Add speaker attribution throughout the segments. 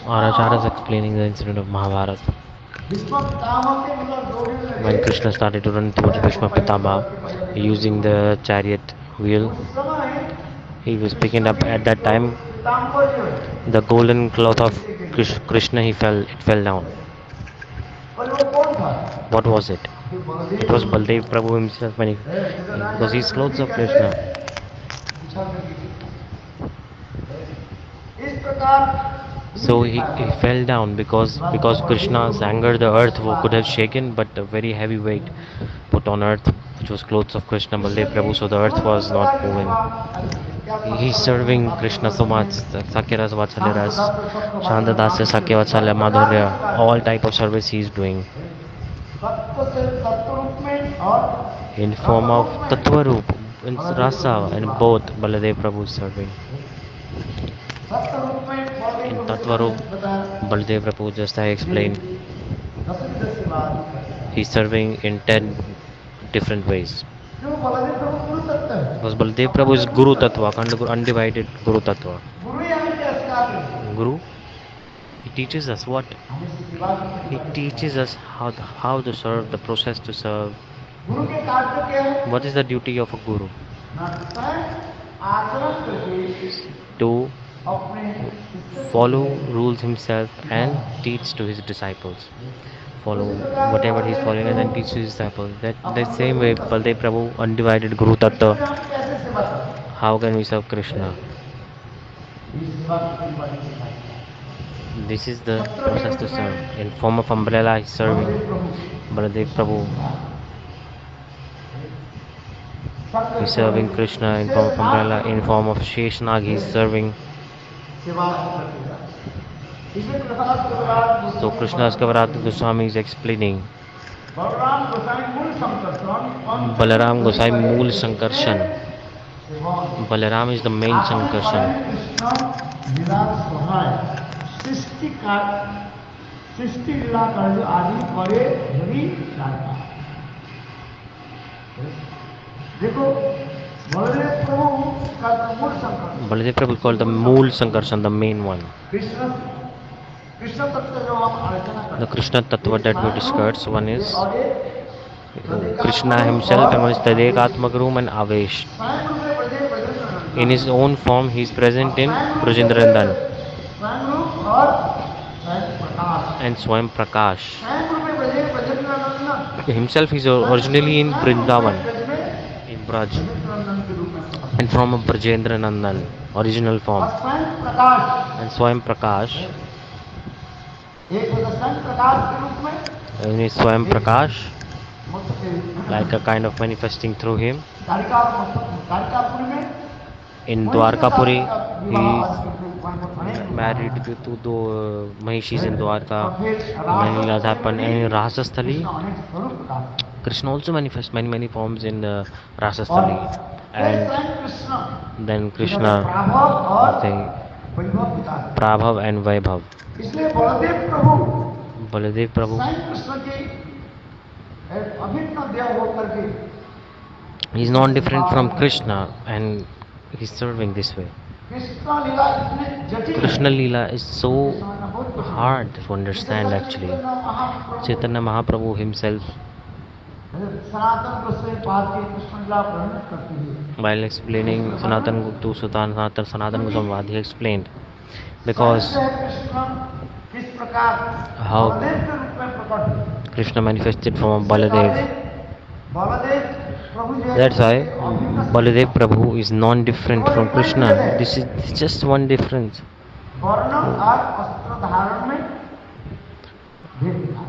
Speaker 1: Aracharya is explaining the incident of Mahabharata. When Krishna started to run towards Bhishma Pitama using the chariot wheel, he was picking up at that time the golden cloth of Krishna. It fell down. What was it? It was Baldev Prabhu himself because he's clothes of Krishna. So he fell down because Krishna's anger, the earth could have shaken, but a very heavy weight put on earth, which was clothes of Krishna, Baldev Prabhu, so the earth was not moving. He's serving Krishna so much, Sakyaras Vatsalyaras, Shandadasya Sakya Vatsalya Madhurya, all type of service he's doing. In form of Tattva in Rasa, and both Baladev Prabhu is serving. In Tattva Baladev Prabhu, just I explained, he's serving in 10 different ways. Because Baladev Prabhu is Guru Tattva, undivided Guru Tattva. Guru, he teaches us what? He teaches us how to serve, the process to serve. What is the duty of a Guru? To follow rules himself and teach to his disciples. Follow whatever he's following and then teach to his disciples. That same way, Baldev Prabhu, undivided Guru Tattva. How can we serve Krishna? This is the process to serve. In form of umbrella, he's serving Baladev Prabhu. He's serving Krishna in form of umbrella. In form of Sheshnag, he's serving. So Krishna's Kavarata Goswami is explaining. Balaram Gosai Mool Sankarshan. Balaram is the main Sankarshan. Baladev Prabhu called the Mool Sankarshan, the main one. The Krishna Tattva that we discussed, one is Krishna himself, and one is Tadekatmakarum and Avesh. In his own form, he is present in Brajendrandan and Swayam Prakash. Himself is originally in Vrindavan, in Braj, and from a Brajendranandan, original form. And Swayam Prakash, in his Swayam Prakash, like a kind of manifesting through him. In Dwarkapuri, he is married to the Mahishis in Dwarka. Many Leelas happen. And in Rasasthali, Krishna also manifests many forms in Rasasthali. And then Krishna, Prabhav and Vaibhav. Baladev Prabhu, he is not different from Krishna, and he is serving this way. Krishna Leela is so hard to understand actually. Chaitanya Mahaprabhu himself, while explaining Sanatan Goswami, he explained because how Krishna manifested from Baladev. That's why Baladev Prabhu is non-different from Krishna. This is just one difference.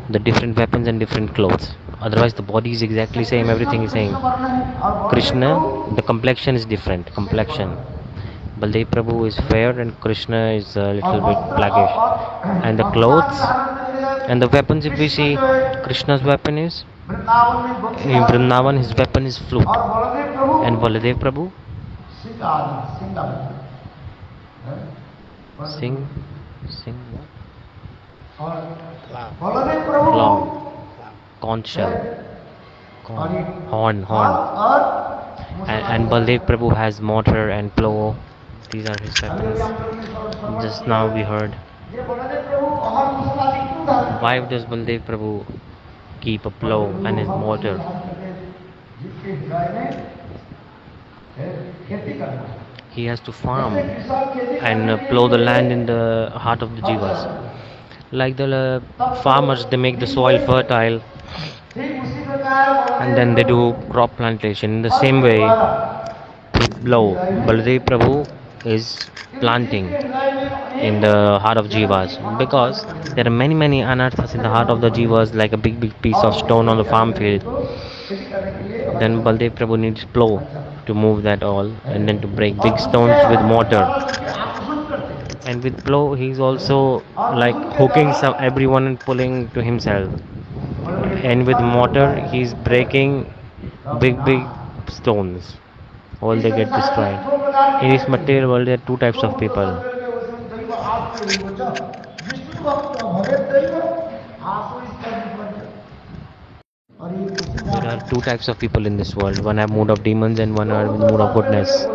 Speaker 1: The different weapons and different clothes. Otherwise the body is exactly same, everything is same. Krishna, the complexion is different. Baldev Prabhu is fair and Krishna is a little bit blackish. And the clothes and the weapons, if we see, Krishna's weapon is, in Vrindavan his weapon is flute. And Baladev Prabhu? Sing what? Clown. Conch shell. Horn. And Baldev Prabhu has mortar and plow. These are his weapons. just now we heard.
Speaker 2: ये बलदेव प्रभु अहर कुशल आदि क्यों धारण करते?
Speaker 1: Why does Baldev Prabhu keep a plow and his mortar?
Speaker 2: जिसके हृदय में खेती करना,
Speaker 1: He has to farm
Speaker 2: जैसे किसान खेती
Speaker 1: and
Speaker 2: करने के
Speaker 1: plow the
Speaker 2: लिए
Speaker 1: land in the heart of the jivas. Like the farmers, they make the soil fertile
Speaker 2: ठीक उसी प्रकार
Speaker 1: and then they do crop plantation. In the same way, through plow, Baldev Prabhu is planting in the heart of jivas, because there are many anarthas in the heart of the jivas, like a big piece of stone on the farm field. Then Baldev Prabhu needs plow to move that all, and then to break big stones with mortar. And with plow, he's also like hooking everyone and pulling to himself. And with mortar, he's breaking big stones. All they get destroyed. In this material world, there are two types of people. There are two types of people in this world. One have mood of demons and one are with mood of goodness.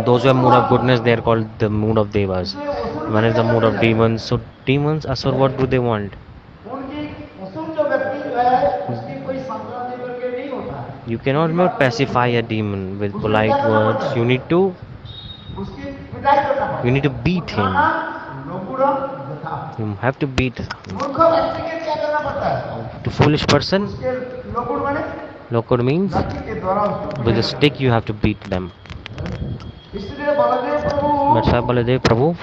Speaker 1: Those who have mood of goodness, they are called the mood of devas. One is the mood of demons. So demons, asur, what do they want? You cannot pacify a demon with polite words. You need to beat him. You have to beat him. To foolish person, lokud means with a stick you have to beat them. That's why Baladev Prabhu,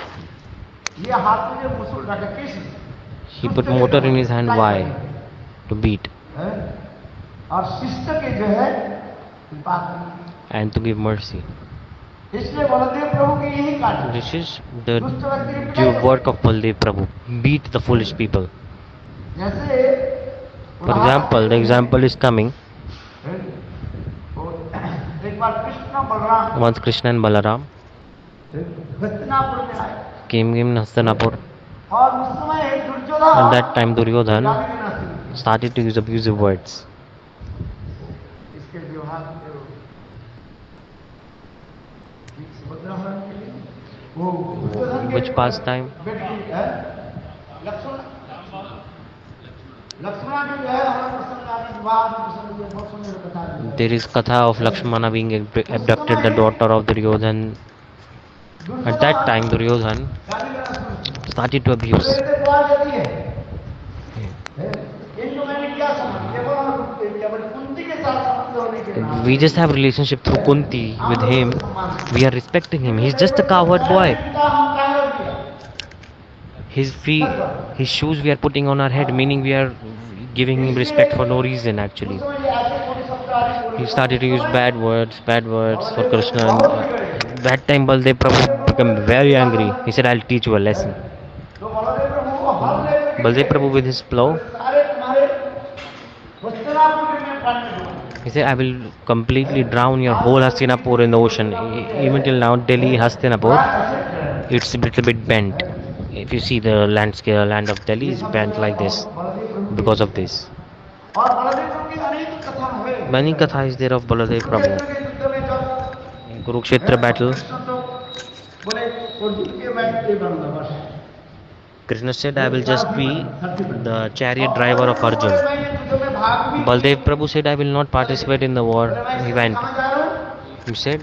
Speaker 1: he put mortar in his hand. Why? To beat. And to give mercy. This is the work of Baldev Prabhu. Beat the foolish people. For example, the example is coming. Once Krishna and Balaram came in Hastinapur. At that time, Duryodhan started to use abusive words. Which pastime? There is Katha of Lakshmana being abducted, the daughter of Duryodhan. At that time, Duryodhan started to abuse. We just have relationship through Kunti with him. We are respecting him. He's just a coward boy. His feet, his shoes we are putting on our head, meaning we are giving him respect for no reason actually. He started to use bad words for Krishna. And that time Baldev Prabhu became very angry. He said, I'll teach you a lesson. Baldev Prabhu with his plow, he said, I will completely drown your whole Hastinapur in the ocean. Even till now, Delhi, Hastinapur, it's a little bit bent. If you see the landscape, land of Delhi is bent like this because of this. Many katha is there of Baladev Prabhu. In Kurukshetra battle, Krishna said, I will just be the chariot driver of Arjun. Baldev Prabhu said, I will not participate in the war. He went. He said,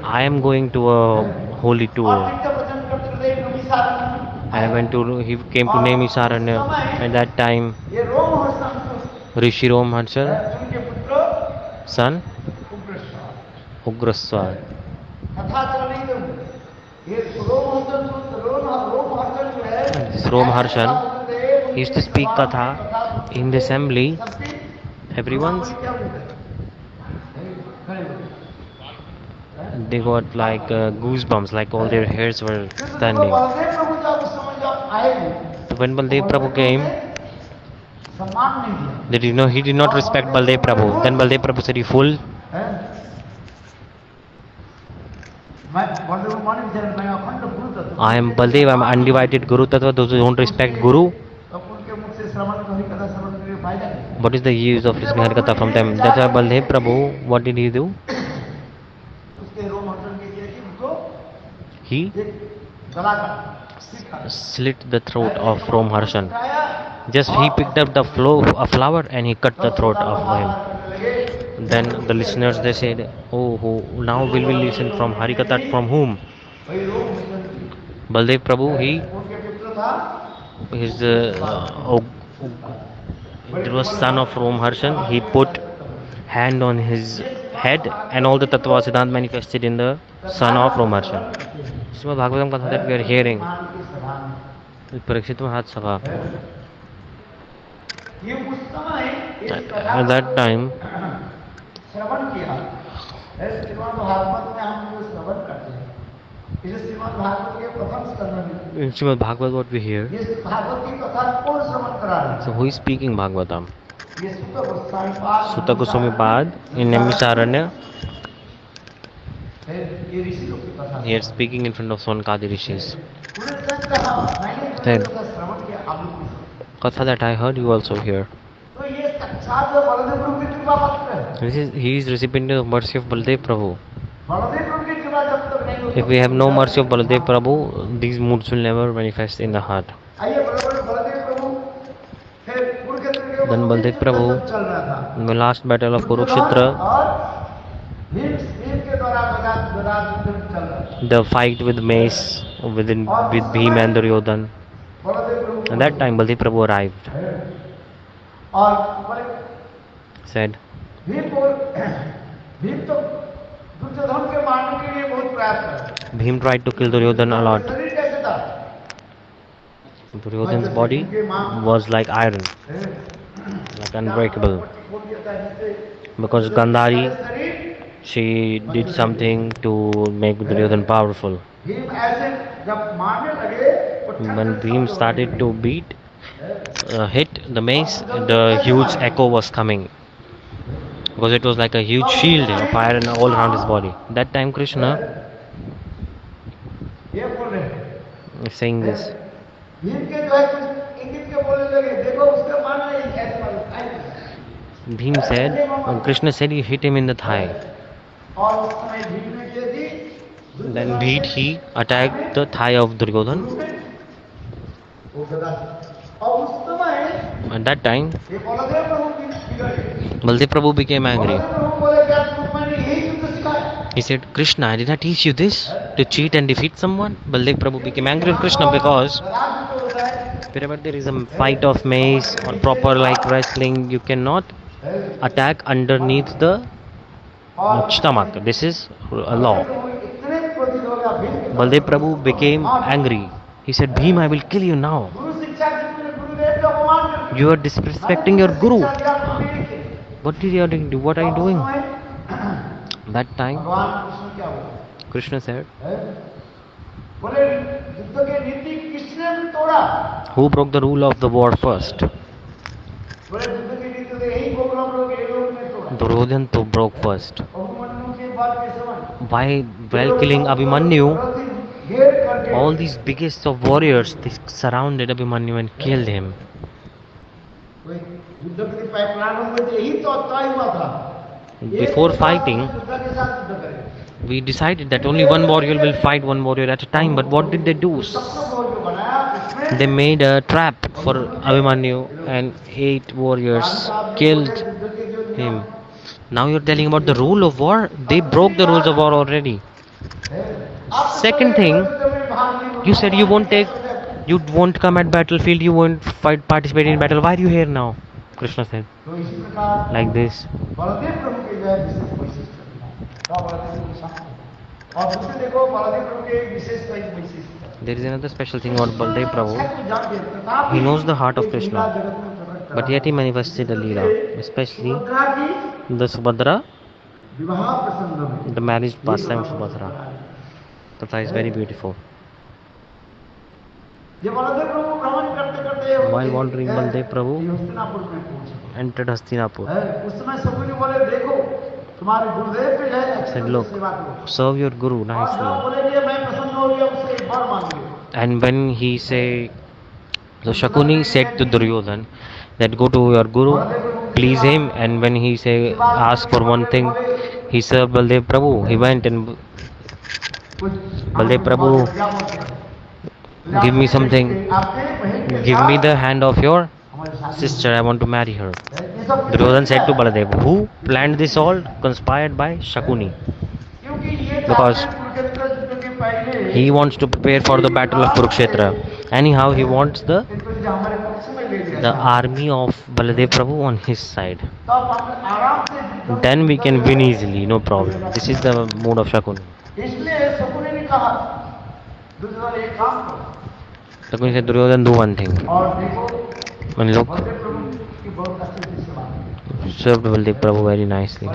Speaker 1: I am going to a holy tour. He came to Naimisaranya. At that time, Rishi Romharshan, son, Ugraswar. This Romharshan used to speak Katha in the assembly. They got like goosebumps, like all their hairs were standing. So when Baldev Prabhu came, he did not respect Baldev Prabhu. Then Baldev Prabhu said, you fool. I am Baldev, I am undivided Guru Tattva. Those who don't respect Guru,
Speaker 2: फायदा नहीं।
Speaker 1: What is the use of listening Harikatha from them? That's why Baldev Prabhu, what did he do?
Speaker 2: उसके रोमहर्षण के लिए कि उनको
Speaker 1: He
Speaker 2: एक गला का सीखा
Speaker 1: slit the throat of Romharshan.
Speaker 2: उठाया,
Speaker 1: Just he picked up the a flower and he cut the throat of him.
Speaker 2: लगे,
Speaker 1: Then the listeners they said, oh, now will we listen from Harikatha from whom?
Speaker 2: वही Romaharshana
Speaker 1: Baldev Prabhu, he
Speaker 2: उनके पुत्र था,
Speaker 1: is it was son of Romharshan. He put hand on his head and all the Tattva Siddhant manifested in the son of Romharshan. Srimad Bhagavatam Katha that we are hearing.
Speaker 2: मान की सभा में।
Speaker 1: Parikshit Mahat Sabha.
Speaker 2: ये उस समय इस कथा
Speaker 1: At that time,
Speaker 2: श्रवण किया। ऐसे श्रीमद् भागवत में हम जो श्रवण करते हैं, इसे श्रीमद् भागवत के प्रथम स्कंद में
Speaker 1: in Srimad Bhagavad what we hear.
Speaker 2: ये भागवत की कथा कौन श्रवण करा रहा है?
Speaker 1: So who is speaking Bhagavatam?
Speaker 2: ये सुत गोस्वामी पाद,
Speaker 1: Sutta Goswami Pad in Naimisaranya.
Speaker 2: ये ऋषि लोग की कथा
Speaker 1: He is speaking in front of Sonakadi Rishis.
Speaker 2: उन्होंने सच कहा, मैंने
Speaker 1: Then-
Speaker 2: जो श्रवण किया आप लोग भी सुनो।
Speaker 1: Katha that I heard, you also hear.
Speaker 2: तो ये साक्षात बलदेव प्रभु की कृपा पत्र है।
Speaker 1: He is recipient of mercy of Baldev Prabhu.
Speaker 2: Baldev प्रभु की कृपा जब तक नहीं होती,
Speaker 1: If we have no mercy of Baladev Prabhu, these moods will never manifest in the heart.
Speaker 2: आइए बलदेव प्रभु फिर कुरुक्षेत्र के
Speaker 1: Then Baldev Prabhu,
Speaker 2: चल रहा था
Speaker 1: in the last battle of Kurukshetra,
Speaker 2: और भीम के द्वारा गदा युद्ध चल रहा था।
Speaker 1: the fight with mace with Bhim and Duryodhan.
Speaker 2: Baldev Prabhu
Speaker 1: At that time, Baldev Prabhu arrived,
Speaker 2: और बोले
Speaker 1: said,
Speaker 2: भीम तो दुर्योधन के मारने के लिए बहुत प्रयास कर।
Speaker 1: Bhim tried to kill Duryodhan a lot.
Speaker 2: शरीर कैसे था?
Speaker 1: Duryodhan's body was like iron, like unbreakable.
Speaker 2: खोल दिया था जिससे
Speaker 1: Because Gandhari,
Speaker 2: शरीर
Speaker 1: she did something to make Duryodhan powerful.
Speaker 2: Bhim ऐसे जब मारने लगे तो ठक
Speaker 1: When
Speaker 2: ठक
Speaker 1: Bhim
Speaker 2: शब्द
Speaker 1: started to hit the mace, the huge echo was coming. Because it was like a huge shield of iron all around his body. That time Krishna
Speaker 2: ये बोल रहे हैं।
Speaker 1: is saying this.
Speaker 2: भीम के जो है कुछ इंगित के बोलने लगे, देखो उसका मारना ही ऐसे मारो।
Speaker 1: Bhim said, Krishna said he hit him in the thigh.
Speaker 2: और उस समय भीम ने किया थी,
Speaker 1: Then he attacked the thigh of Duryodhan.
Speaker 2: वो गदा से। और उस समय
Speaker 1: At that time,
Speaker 2: ये बलदेव प्रभु की बिगड़ गई।
Speaker 1: Baldev Prabhu became angry.
Speaker 2: Baldev प्रभु बोले, क्या तुमने यही युद्ध सिखाया?
Speaker 1: He said, Krishna, did I teach you this? To cheat and defeat someone? Baldev Prabhu became angry with Krishna because
Speaker 2: गदा जो होता है,
Speaker 1: wherever there is a fight of mace or proper like wrestling, you cannot attack underneath the stomach. This is a law.
Speaker 2: इतने क्रोधित हो गया भीम के
Speaker 1: Baldev Prabhu became angry. He said, Bhim, I will kill you now.
Speaker 2: गुरु शिक्षा की तुमने गुरुदेव का अपमान कर दिया।
Speaker 1: You are disrespecting your guru.
Speaker 2: शिक्षा दिया तुमने लिखे।
Speaker 1: What did you do? What are you doing?
Speaker 2: उस समय
Speaker 1: That time,
Speaker 2: भगवान कृष्ण क्या बोले?
Speaker 1: Krishna said,
Speaker 2: बोले युद्ध के नीति किसने तोड़ा?
Speaker 1: who broke the rule of the war first?
Speaker 2: बोले युद्ध की नीति तो यही गोकुलम लोग ये लोग ने तोड़ा।
Speaker 1: Duryodhan to broke first.
Speaker 2: Abhimanyu के बाद के समय
Speaker 1: Why, while killing Abhimanyu,
Speaker 2: घेर करके
Speaker 1: all these biggest of warriors, they surrounded Abhimanyu and killed him.
Speaker 2: कोई युद्ध के प्रारंभ में यही तो तय हुआ था।
Speaker 1: Before fighting,
Speaker 2: युद्ध के साथ युद्ध करें।
Speaker 1: we decided that only one warrior will fight one warrior at a time. But what did they do?
Speaker 2: सबको वो जो बनाया उसमें
Speaker 1: They made a trap for Abhimanyu and 8 warriors killed him. Now you're telling about the rule of war? They broke the rules of war already. Second thing, you said you won't come at battlefield, you won't participate in battle. Why are you here now? Krishna said,
Speaker 2: तो इसी प्रकार
Speaker 1: like this.
Speaker 2: Baldev प्रभु के जो है विशेष वैशिष्ट्य है। बलदेव प्रभु के साथ और दूसरे देखो बलदेव प्रभु के विशेष वैशिष्ट्य है।
Speaker 1: There is another special thing about Baldev Prabhu.
Speaker 2: अच्छा, जान के Pratap
Speaker 1: He knows the heart of
Speaker 2: एक
Speaker 1: Krishna,
Speaker 2: लीला जगत में प्रकट करा।
Speaker 1: but yet he manifested a leela, especially
Speaker 2: Subhadra की
Speaker 1: the Subhadra,
Speaker 2: विवाह प्रसंग में
Speaker 1: the marriage pastime of Subhadra. That is very beautiful.
Speaker 2: ये बलदेव प्रभु भ्रमण करते करते
Speaker 1: While wandering, Baldev Prabhu
Speaker 2: ये हस्तिनापुर में पहुंचे।
Speaker 1: entered Hastinapur.
Speaker 2: उस समय सकुनी बोले, देखो तुम्हारे गुरुदेव पे है अच्छी
Speaker 1: Said,
Speaker 2: तरह
Speaker 1: look,
Speaker 2: से सेवा करो।
Speaker 1: serve your guru
Speaker 2: और जो
Speaker 1: nicely.
Speaker 2: बोलेंगे मैं प्रसन्न हो गया उससे एक वर मांगिए।
Speaker 1: And when he say, so Shakuni said to Duryodhan that go to your guru, please him, and when he say ask for one thing, he served Baldev Prabhu. He went and Baldev Prabhu, give me something, give me the hand of your sister, I want to marry her. Duryodhan said to Baladev, who planned this all? Conspired by Shakuni, because he wants to prepare for the battle of Kurukshetra. Anyhow, he wants the army of Baladev Prabhu on his side. Then we can win easily, no problem. This is the mood of Shakuni. Shakuni said, Duryodhan, do one thing. And look, served Baladev Prabhu very nicely.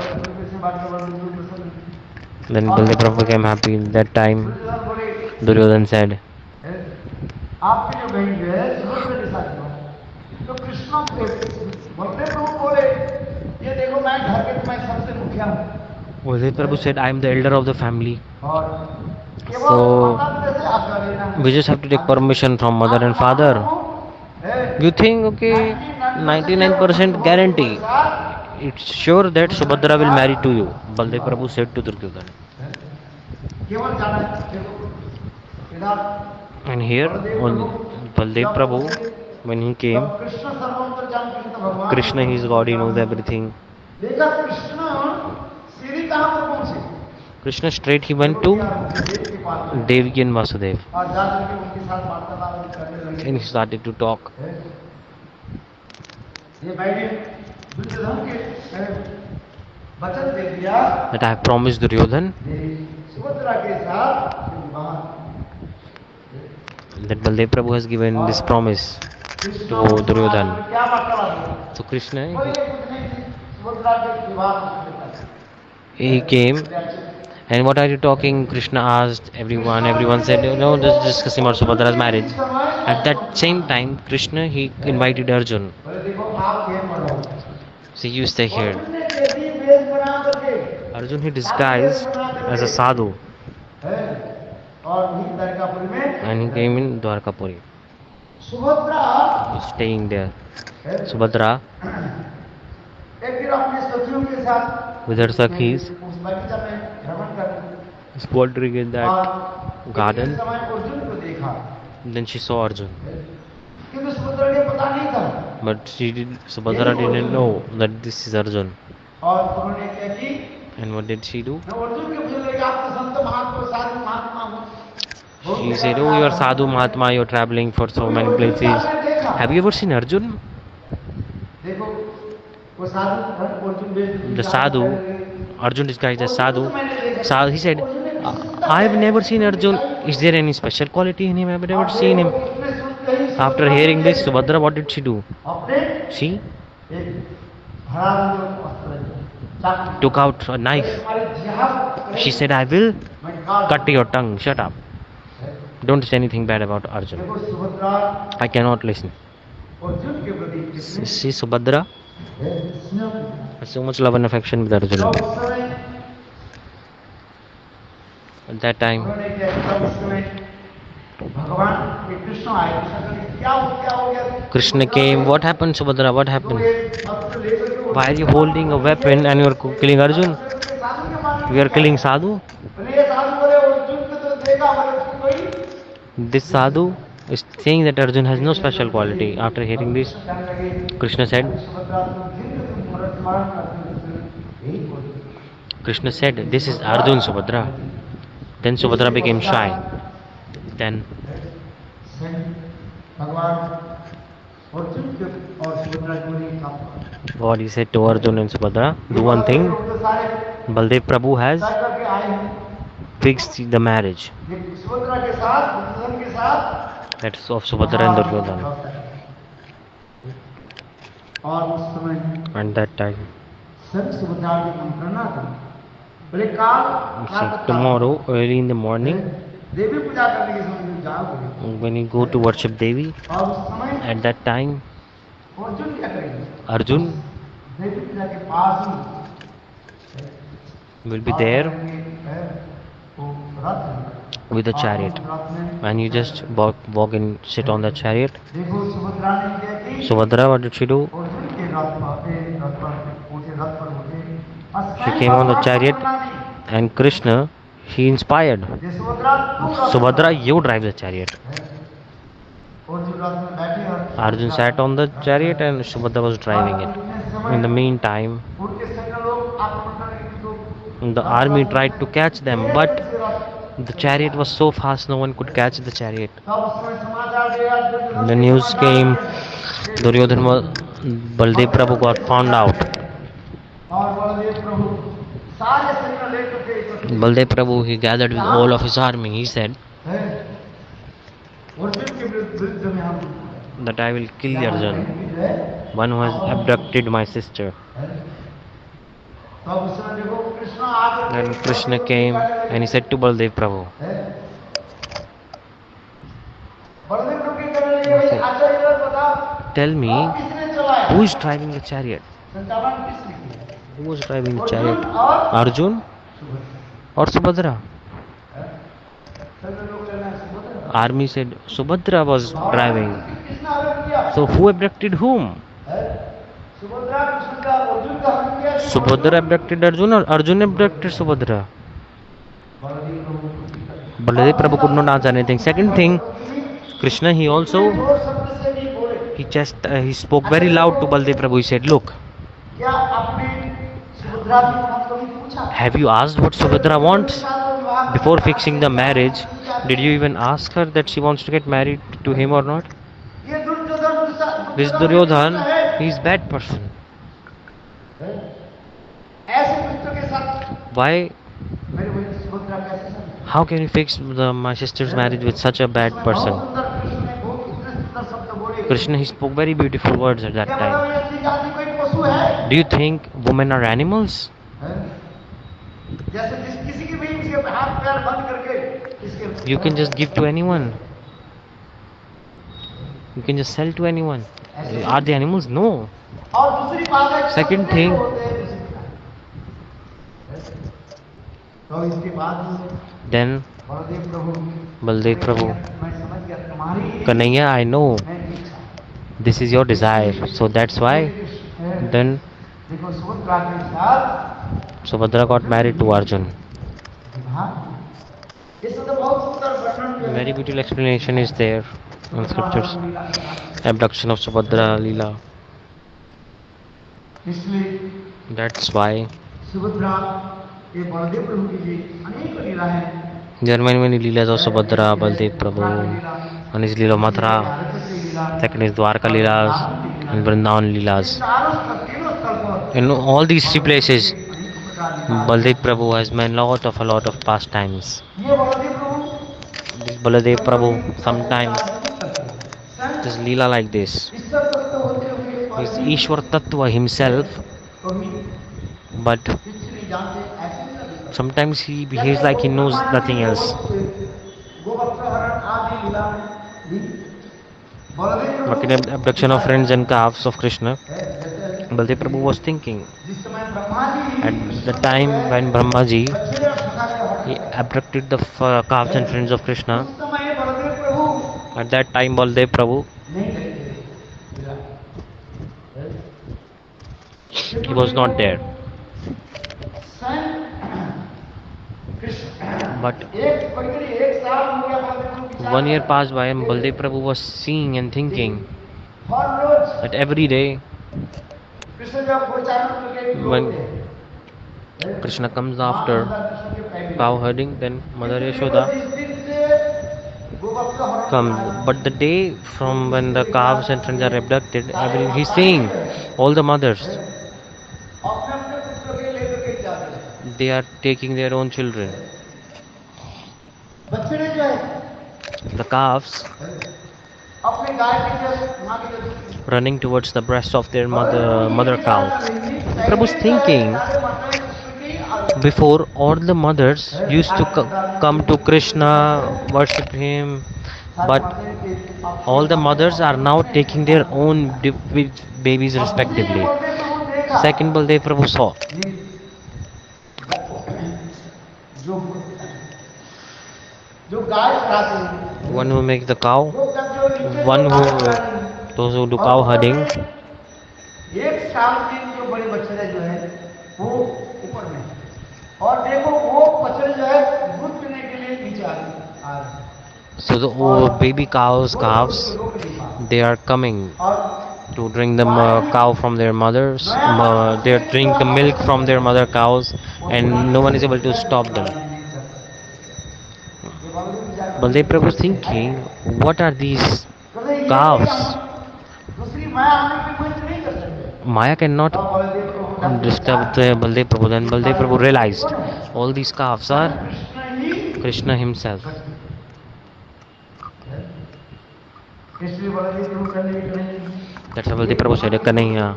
Speaker 1: Then Baladev Prabhu became happy. That time, Duryodhan said,
Speaker 2: आपके जो बहन जो है सुभद्रा के साथ तो कृष्ण बलदेव प्रभु बोले ये देखो मैं घर के तुम्हें सबसे मुखिया हूँ.
Speaker 1: Baladev Prabhu said, I am the elder of the family.
Speaker 2: और
Speaker 1: So we just have to take permission from mother and father. You think, okay, 99% guarantee, it's sure that Subhadra will marry to you, Baldev Prabhu said to Duryodhana. And here, on Baldev Prabhu, when he came, Krishna, he is God, he knows everything. Krishna straight he went to Devaki and Vasudev, and he started to talk. That I have promised Duryodhan that Baldev Prabhu has given this promise to Duryodhan. So Krishna, he came, and what are you talking? Krishna asked everyone. Everyone said, no, this is discussing about Subhadra's marriage. At that same time, Krishna, he invited Arjun. See, you stay here. Arjun, he disguised as a sadhu, and he came in Dwarkapuri, staying there. Subhadra, with her sakhis, is wandering in that garden. Then she saw Arjun, but Subhadra didn't know that this is Arjun. And what did she do? She said, oh, you are Sadhu Mahatma, you are traveling for so many places. Have you ever seen Arjun? The Sadhu, Arjun disguised as Sadhu. He said, I have never seen Arjun. Is there any special quality in him? I have never seen him. After hearing this, Subhadra, what did she do? She took out a knife. She said, I will cut your tongue. Shut up. Don't say anything bad about Arjun. I cannot listen. See, Subhadra has so much love and affection with Arjun. At that time, Krishna came. What happened, Subhadra? What happened? Why are you holding a weapon and you are killing Arjun? We are killing Sadhu. This Sadhu is saying that Arjun has no special quality. After hearing this, Krishna said, this is Arjun, Subhadra. Then Subhadra became shy. Then God, he said to Arjun and Subhadra, do one thing. Baldev Prabhu has fixed the marriage. That's of Subhadra and Duryodhana. And that time, tomorrow early in the morning, when you go to worship Devi, at that time, Arjun will be there with a chariot, and you just walk and sit on the chariot,
Speaker 2: थी
Speaker 1: Subhadra, what did she do?
Speaker 2: Arjun के रथ पर उठे और
Speaker 1: She
Speaker 2: स्वयं
Speaker 1: came on the
Speaker 2: भगवान को
Speaker 1: chariot,
Speaker 2: Prerna the.
Speaker 1: and Krishna, he inspired.
Speaker 2: ये सुभद्रा तुम रथ
Speaker 1: Subhadra,
Speaker 2: पर।
Speaker 1: you drive the chariot.
Speaker 2: Arjun रथ में बैठे और
Speaker 1: Arjun sat on the chariot and Subhadra was driving it. In the meantime,
Speaker 2: उनके सैन्य लोग आक्रमण करने की
Speaker 1: the army tried to catch them, but the chariot was so fast no one could catch the chariot.
Speaker 2: तब उस समय समाचार दिया दुर्योधन
Speaker 1: The
Speaker 2: ने
Speaker 1: news
Speaker 2: समाचार
Speaker 1: came,
Speaker 2: दिया।
Speaker 1: Duryodhan was, Baldev Prabhu got found out.
Speaker 2: और बलदेव प्रभु सारे सैन्य लेकर के एकत्रित
Speaker 1: Baldev Prabhu, he gathered with all of his army. He said
Speaker 2: है। अर्जुन के विरुद्ध में हम
Speaker 1: that I will kill Arjun,
Speaker 2: है।
Speaker 1: one who has abducted my sister.
Speaker 2: तब उस समय देखो कृष्ण आकर
Speaker 1: Then Krishna came and he said to Baldev Prabhu,
Speaker 2: Baldev प्रभु की कहने लगे भाई आचार्य बताओ
Speaker 1: tell me,
Speaker 2: किसने चलाया
Speaker 1: who is driving the chariot?
Speaker 2: संचालन किसने किया
Speaker 1: Who was driving the chariot?
Speaker 2: Arjun और
Speaker 1: Arjun or Subhadra?
Speaker 2: सभी लोग कहना है Subhadra.
Speaker 1: Army said Subhadra was driving.
Speaker 2: किसने हरण किया
Speaker 1: So who abducted whom?
Speaker 2: Subhadra Krishna का अर्जुन का हरण किया कि
Speaker 1: Subhadra abducted Arjun or Arjun abducted Subhadra?
Speaker 2: Baldev Prabhu
Speaker 1: Baladev Prabhu could not answer anything. Second thing, Krishna, he also
Speaker 2: जोर शब्द से नहीं बोले
Speaker 1: he spoke very loud to Baladev Prabhu. He said, look,
Speaker 2: क्या आपने सुभद्रा की बात कभी पूछा
Speaker 1: have you asked what Subhadra wants? Before fixing the marriage, did you even ask her that she wants to get married to him or not?
Speaker 2: ये Duryodhan
Speaker 1: This Duryodhan, he is bad person.
Speaker 2: ऐसे मित्र के साथ
Speaker 1: Why?
Speaker 2: मेरे बहन सुभद्रा कैसे समझे
Speaker 1: How can you fix my sister's marriage with such a bad person?
Speaker 2: बहुत सुंदर कृष्ण ने बहुत इतने सुंदर शब्द बोले
Speaker 1: Krishna, he spoke very beautiful words at that
Speaker 2: क्या
Speaker 1: time.
Speaker 2: मतलब ये स्त्री जाति कोई पशु है
Speaker 1: Do you think women are animals?
Speaker 2: जैसे किसी की भी इसके हाथ पैर बंद करके इसके
Speaker 1: You can just give to anyone. You can just sell to anyone. Are they animals? No.
Speaker 2: और दूसरी बात है
Speaker 1: Second
Speaker 2: सत्य
Speaker 1: thing-
Speaker 2: होते हैं किसी प्रकार। तो इसके बाद
Speaker 1: Then
Speaker 2: बलदेव प्रभु
Speaker 1: Baldev Prabhu,
Speaker 2: मैं समझ गया तुम्हारी
Speaker 1: Kanhaiya, I know
Speaker 2: मैं इच्छा
Speaker 1: this is your desire. So that's why then
Speaker 2: देखो सुभद्रा के साथ
Speaker 1: Subhadra got married to Arjun.
Speaker 2: विवाह ये सब तो बहुत सुंदर वर्णन जो है।
Speaker 1: Very beautiful explanation is there in scriptures. Abduction of Subhadra Leela.
Speaker 2: इसलिए
Speaker 1: That's why
Speaker 2: सुभद्रा ये बलदेव प्रभु की जी अनेक लीला है
Speaker 1: there are many Leelas of Subhadra, Baldev Prabhu. One is Leela of Mathura, second is Dwarka Leelas, and Vrindavan Leelas.
Speaker 2: तीनों स्थल पर
Speaker 1: In all these three places,
Speaker 2: अनेक प्रकार की
Speaker 1: Baldev Prabhu has made a lot of pastimes.
Speaker 2: ये बलदेव प्रभु
Speaker 1: This Baladev Prabhu sometimes just Leela like this.
Speaker 2: ईश्वर तत्व होते हुए
Speaker 1: He's Ishwar Tattva himself,
Speaker 2: कभी
Speaker 1: but
Speaker 2: कुछ नहीं जानते ऐसे ही लगेगा।
Speaker 1: sometimes he behaves like he knows nothing else.
Speaker 2: गोवत्सहरण आदि लीला में भी Baldev
Speaker 1: But in abduction of friends and calves of Krishna, Baladev Prabhu was thinking
Speaker 2: जिस समय Brahma ji
Speaker 1: at the time when Brahmaji
Speaker 2: बच्चे और सखा के
Speaker 1: he
Speaker 2: हरण
Speaker 1: abducted the calves and friends of Krishna,
Speaker 2: उस समय बलदेव प्रभु
Speaker 1: at that time Baladev Prabhu,
Speaker 2: नहीं देखते लीला।
Speaker 1: he was not there.
Speaker 2: स्वयं कृष्ण
Speaker 1: But
Speaker 2: एक करीब एक साल हो गया बलदेव प्रभु विचार
Speaker 1: 1 year passed by and Baladev Prabhu was seeing and thinking
Speaker 2: her rose
Speaker 1: that every day
Speaker 2: Krishna जब गोचारण करके
Speaker 1: when
Speaker 2: निकलते,
Speaker 1: Krishna comes after
Speaker 2: कृष्ण के पैर
Speaker 1: cow herding, then Mother Yashoda
Speaker 2: इस दिन से गोवत्सहरण
Speaker 1: comes. But the day from when the calves and friends are abducted, he's seeing all the mothers,
Speaker 2: अपने अपने पुत्र के लेकर के जाते हैं।
Speaker 1: they are taking their own children.
Speaker 2: बच्चे जो है
Speaker 1: The calves
Speaker 2: अपने गाय की तरफ मां की तरफ
Speaker 1: running towards the breast of their mother cow. Prabhu's thinking, before all the mothers used to come to Krishna, worship him, but all the mothers are now taking their own babies respectively. Second Baldev Prabhu saw
Speaker 2: जो जो गाय चराते हैं
Speaker 1: one who makes the cow,
Speaker 2: वो जो नीचे
Speaker 1: one
Speaker 2: जो
Speaker 1: who
Speaker 2: गाय चराते हैं,
Speaker 1: those who do cow herding,
Speaker 2: एक साल के जो बड़े बछड़े जो है वो ऊपर में, और देखो वो बछड़े जो है दूध पीने के लिए नीचे आ रहे हैं।
Speaker 1: so the baby cows, calves, they are coming to drink the cow from their mothers. They drink the milk from their mother cows, and no one is able to stop them. Baldev Prabhu is thinking, what are these cows? Maya cannot disturb the Baldev Prabhu. Then Baldev Prabhu realized all these calves are Krishna himself. That's why Baldev Prabhu said, Kanhaiya,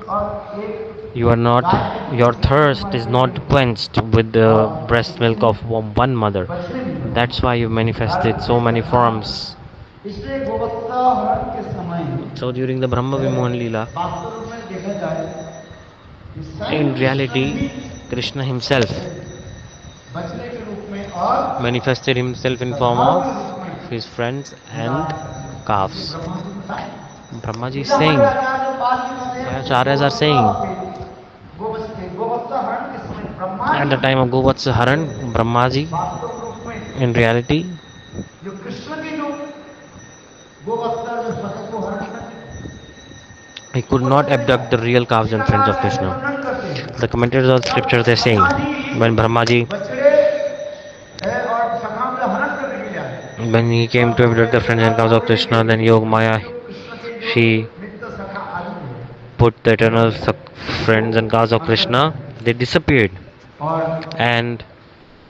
Speaker 1: you are not, your thirst is not quenched with the breast milk of one mother. That's why you manifested so many forms. So during the Brahma Vimohan Leela, in reality, Krishna himself manifested himself in form of his friends and calves. Brahmaji is saying, Acharyas are saying, at the time of Govatsa Haran, Brahmaji, in reality, he could not abduct the real calves and friends of Krishna. The commentators of scripture they are saying, when Brahmaji, when he came to abduct the friends and calves of Krishna, then Yog Maya, she put the eternal friends and calves of Krishna, they disappeared. And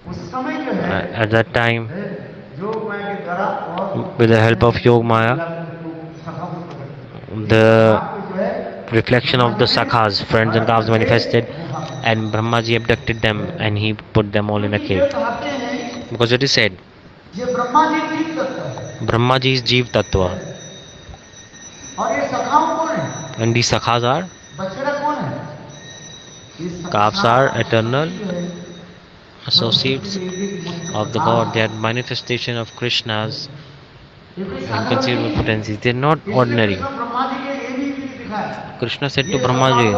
Speaker 1: at that time, with the help of Yog Maya, the reflection of the Sakhas, friends and calves, manifested, and Brahmaji abducted them and he put them all in a cave. Because it is said, Brahmaji is Jeev Tattva. And these Sakhas are? Calves are eternal associates of the God. They are manifestation of Krishna's inconceivable potencies. They are not ordinary. Krishna said to Brahmaji,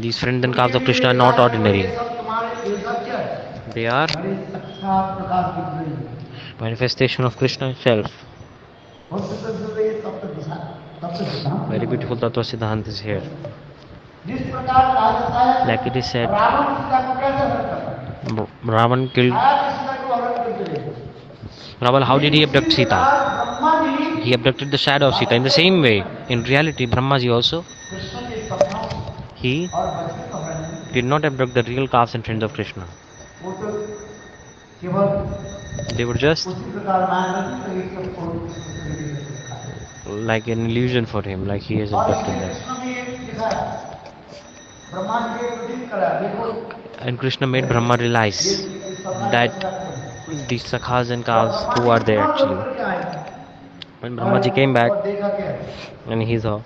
Speaker 1: these friends and calves of Krishna are not ordinary. They are manifestation of Krishna himself. Very beautiful Tattva Siddhanta is here. Like it is said, Ravan killed. Ravan, how did he abduct Sita? He abducted the shadow of Sita. In the same way, in reality, Brahmaji also, he did not abduct the real calves and friends of Krishna. They were just like an illusion for him, like he has abducted them. And Krishna made Brahma realize that these Sakhas and calves, who are there actually. When Brahmaji came back and he saw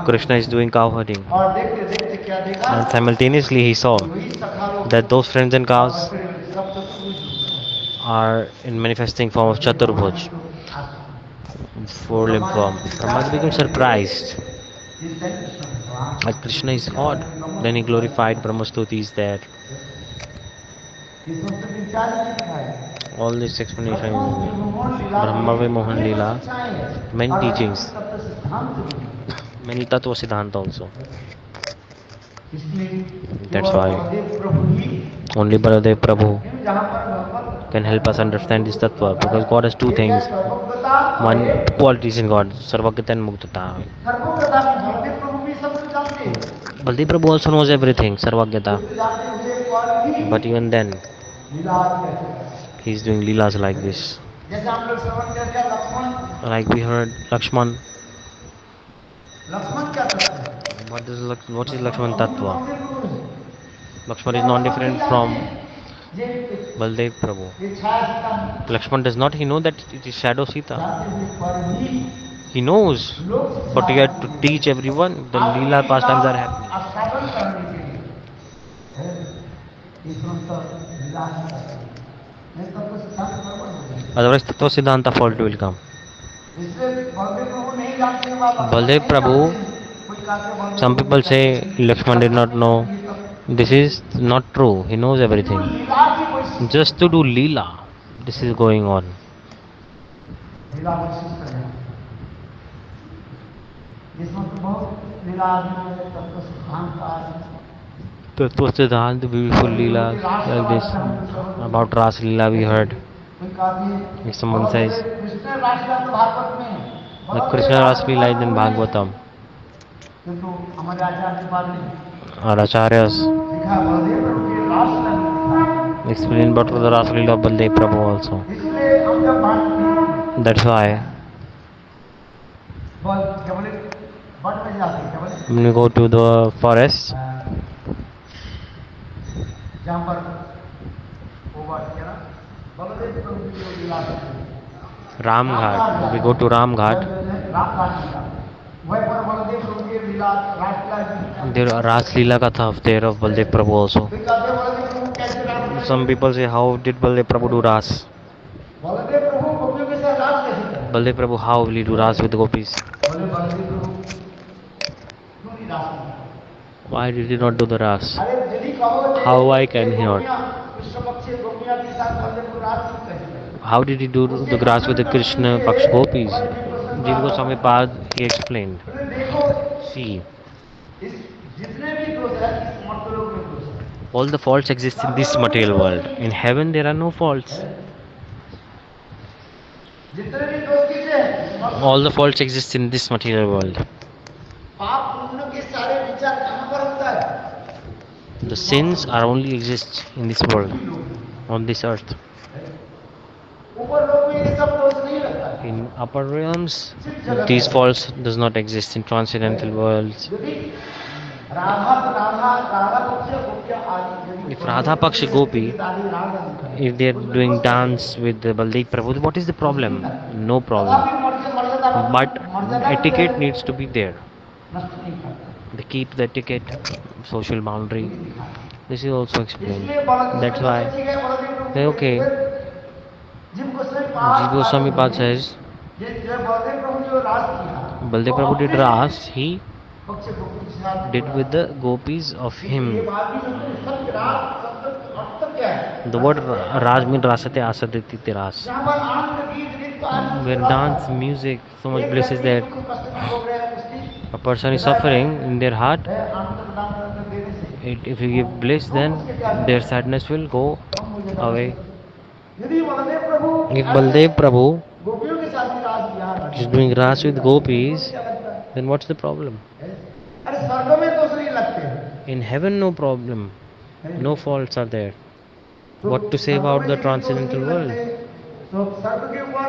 Speaker 1: Krishna is doing cow herding, and simultaneously he saw that those friends and calves are in manifesting form of Chaturbhuj, four-limb form. Brahmaji became surprised that Krishna is odd. Then he glorified Brahmastutis there. All this explanation, Brahma Vimohan Leela, many teachings, many Tattva Siddhanta also. That's why only Baladev Prabhu can help us understand this Tattva, because God has two things. One, qualities in God, Sarvagata and Muktata. Baladev Prabhu also knows everything, Sarvagata. But even then, he is doing Leelas like this. Like we heard Lakshman. What is Lakshman Tattva? Lakshman is non-different from Baladev Prabhu. Lakshman does not he know that it is shadow Sita? He knows, but he had to teach everyone the Leela pastimes are happening.
Speaker 2: नहीं तब तो सिद्धांत गड़बड़ हो जाएगा।
Speaker 1: Otherwise, Tattva Siddhanta fault will come.
Speaker 2: इसलिए बलदेव प्रभु नहीं जानते हैं बात,
Speaker 1: Baldev
Speaker 2: नहीं
Speaker 1: Prabhu,
Speaker 2: जानते हैं। कोई कहते हैं बलदेव
Speaker 1: some
Speaker 2: प्रभु
Speaker 1: people say
Speaker 2: कहते हैं,
Speaker 1: Lakshman did not know. This is not true. He knows
Speaker 2: तो
Speaker 1: everything.
Speaker 2: लीला की कोई
Speaker 1: Just to do Leela, this is going on.
Speaker 2: लीला कोशिश करें, इसमें तो बहुत लीला आदमी है, तब तो सिद्धांत का
Speaker 1: Tattva Siddhanta, beautiful Leela like this. About Ras Leela we heard.
Speaker 2: कोई कहती है
Speaker 1: If someone says
Speaker 2: कृष्ण राशि तो भागवत में
Speaker 1: the Krishna Ras Leela is in Bhagavatam.
Speaker 2: किंतु हमारे आचार्य के पास नहीं
Speaker 1: Our acharyas
Speaker 2: लिखा, बलदेव प्रभु की रास नहीं,
Speaker 1: explain about the Ras Leela of Baldev Prabhu also.
Speaker 2: इसलिए हम जब बात
Speaker 1: That's why
Speaker 2: केवल बट में जाते हैं, केवल
Speaker 1: when we go to the forest,
Speaker 2: जहाँ पर वो बात किया ना, बलदेव प्रभु की जो लीला है,
Speaker 1: Ram Ghat, we go to Ram Ghat.
Speaker 2: Ram Ghat लीला, वहीं पर बलदेव प्रभु की लीला रासलीला की।
Speaker 1: There Ras Leela Katha of there of Baldev Prabhu also.
Speaker 2: फिर कहते हैं बलदेव प्रभु कैसे रास,
Speaker 1: Some people say how did Baldev Prabhu do Ras?
Speaker 2: Baldev प्रभु गोपियों के साथ रास कैसे करें?
Speaker 1: Baldev Prabhu how will he do Ras with the gopis?
Speaker 2: बोले बलदेव प्रभु क्यों नहीं रास करते?
Speaker 1: Why did he not do the Ras?
Speaker 2: अरे यदि कहो
Speaker 1: How I can hear?
Speaker 2: Krishna पक्ष गोपियां के साथ बलदेव प्रभु रास क्यों कैसे करें?
Speaker 1: How did he do the Ras with the Krishna Paksh gopis? Jiva Goswami Pad he explained.
Speaker 2: बोले देखो
Speaker 1: See,
Speaker 2: इस जितने भी दोष है इस मर्तलोक में दोष है,
Speaker 1: all the faults exist in this material world. In heaven there are no faults.
Speaker 2: जितने भी दोष किसे हैं,
Speaker 1: All the faults exist in this material world.
Speaker 2: पाप पुण्य के सारे विचार कहाँ पर होता है?
Speaker 1: The sins are only exist in this world, on this earth.
Speaker 2: ऊपर लोग में ये सब दोष नहीं रहता है।
Speaker 1: In upper realms, these faults does not exist in transcendental worlds.
Speaker 2: यदि राधा राधा पक्ष गोपियां आदि, यदि
Speaker 1: If Radha Paksha Gopi,
Speaker 2: आदि राग
Speaker 1: if they are doing dance with the Baldev Prabhu, what is the problem? No problem. But etiquette needs to be there.
Speaker 2: नष्ट नहीं करता,
Speaker 1: They keep the etiquette, social boundary. This is also explained.
Speaker 2: इसलिए Baldev
Speaker 1: That's why.
Speaker 2: Baldev
Speaker 1: Say, okay.
Speaker 2: जिनको से
Speaker 1: Jiva Goswami Pad says,
Speaker 2: ये बलदेव प्रभु जो रास किया,
Speaker 1: Baldev Prabhu did Ras, he
Speaker 2: पक्ष गोपी के साथ
Speaker 1: did with the gopis of
Speaker 2: ये
Speaker 1: him.
Speaker 2: बात भी समझो, सत्य रास शब्द अर्थ क्या है?
Speaker 1: The word Raj means Rasate Asaditi Tiras.
Speaker 2: जहाँ पर आनंद गीत नृत्य आनंद
Speaker 1: Where dance, music, so much bliss is there.
Speaker 2: उनको कष्ट में हो गया है, उसकी
Speaker 1: A person is suffering in their heart.
Speaker 2: है, आनंद प्रदान करने देने से
Speaker 1: If you give bliss, then their sadness will go
Speaker 2: कम हो जाता है।
Speaker 1: away.
Speaker 2: यदि बलदेव प्रभु
Speaker 1: If Baldev Prabhu
Speaker 2: गोपियों के साथ भी रास किया
Speaker 1: is doing Ras with gopis, then what's the problem?
Speaker 2: अरे स्वर्ग में दोष नहीं लगते हैं।
Speaker 1: In heaven, no problem. No faults are there. What to say about the transcendental world?
Speaker 2: तो स्वर्ग के ऊपर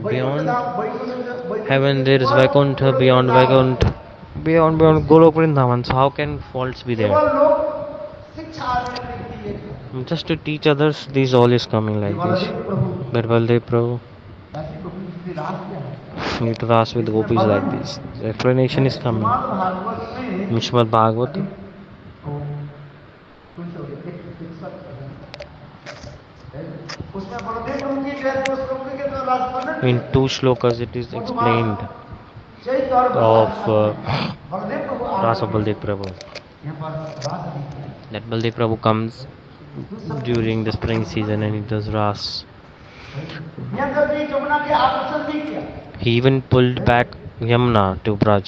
Speaker 1: Beyond
Speaker 2: Vaikuntha
Speaker 1: heaven, there is Vaikuntha, beyond Vaikuntha, beyond Golok Vrindavan. So how can faults be there?
Speaker 2: केवल लोग शिक्षा आदि के लिए
Speaker 1: Just to teach others, this all is coming like this.
Speaker 2: Baldev Prabhu
Speaker 1: But Baldev Prabhu
Speaker 2: ऐसी गोपी की रास किया है।
Speaker 1: need to Ras with gopis like this. The explanation is coming.
Speaker 2: Shrimad Bhagavat में
Speaker 1: In Srimad Bhagavatam,
Speaker 2: उसमें बलदेव प्रभु की जय दोष प्रभु के तो रास वर्णन
Speaker 1: in 2 shlokas, it is explained
Speaker 2: Chaitra और
Speaker 1: of
Speaker 2: Baldev Prabhu
Speaker 1: Ras of Baldev Prabhu.
Speaker 2: यहाँ पर रास नहीं किया।
Speaker 1: That Baldev Prabhu comes during the spring season and he does Ras.
Speaker 2: यहाँ तक कि जमुना के आकर्षण नहीं किया।
Speaker 1: He even pulled back Yamuna to Braj.